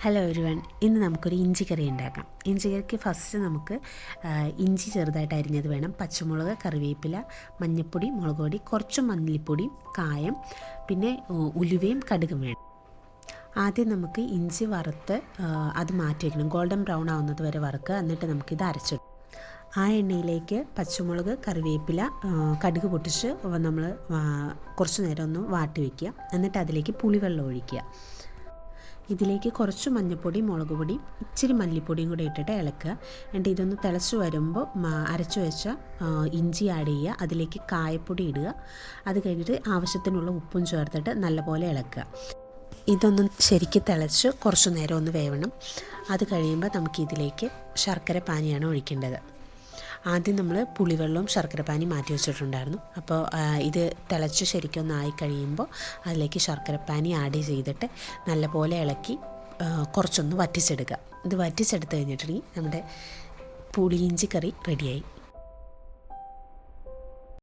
Hello everyone, ഇന്ന് നമുക്കൊരു ഇഞ്ചി കറി ഉണ്ടാക്കാം. ഇഞ്ചി കറിക്ക് ഫസ്റ്റ് നമുക്ക് ഇഞ്ചി ചെറുതായിട്ട് അരിഞ്ഞത് വേണം, പച്ചമുളക്, കറിവേപ്പില, മഞ്ഞൾപ്പൊടി, മുളക് പൊടി, കുറച്ച് മല്ലിപ്പൊടി, കായം, പിന്നെ ഉലുവയും കടുകും വേണം. ആദ്യം നമുക്ക് ഇഞ്ചി വറുത്ത് അത് മാറ്റി വയ്ക്കണം. ഗോൾഡൻ ബ്രൗൺ ആവുന്നത് വരെ വറുക്കുക. എന്നിട്ട് നമുക്കിത് അരച്ചിടും. ആ എണ്ണയിലേക്ക് പച്ചമുളക്, കറിവേപ്പില, കടുക് പൊട്ടിച്ച് നമ്മൾ കുറച്ച് നേരം ഒന്ന് വാട്ടി വയ്ക്കുക. എന്നിട്ട് അതിലേക്ക് പുളിവെള്ളം ഒഴിക്കുക. ഇതിലേക്ക് കുറച്ച് മഞ്ഞൾപ്പൊടി, മുളക് പൊടി, ഇച്ചിരി മല്ലിപ്പൊടിയും കൂടെ ഇട്ടിട്ട് ഇളക്കുക. എന്നിട്ട് ഇതൊന്ന് തിളച്ച് വരുമ്പോൾ അരച്ചു വെച്ച ഇഞ്ചി ആഡ് ചെയ്യുക. അതിലേക്ക് കായപ്പൊടി ഇടുക. അത് കഴിഞ്ഞിട്ട് ആവശ്യത്തിനുള്ള ഉപ്പും ചേർത്തിട്ട് നല്ലപോലെ ഇളക്കുക. ഇതൊന്ന് ശരിക്ക് തിളച്ച് കുറച്ച് നേരം ഒന്ന് വേവണം. അത് കഴിയുമ്പോൾ നമുക്കിതിലേക്ക് ശർക്കര പാനിയാണ് ഒഴിക്കേണ്ടത്. ആദ്യം നമ്മൾ പുളിവെള്ളവും ശർക്കരപ്പാനി മാറ്റി വെച്ചിട്ടുണ്ടായിരുന്നു. അപ്പോൾ ഇത് തിളച്ച് ശരിക്കൊന്ന് ആയി കഴിയുമ്പോൾ അതിലേക്ക് ശർക്കരപ്പാനി ആഡ് ചെയ്തിട്ട് നല്ലപോലെ ഇളക്കി കുറച്ചൊന്ന് വറ്റിച്ചെടുക്കുക. ഇത് വറ്റിച്ചെടുത്ത് കഴിഞ്ഞിട്ടുണ്ടെങ്കിൽ നമ്മുടെ പുളിയിഞ്ചി കറി റെഡിയായി.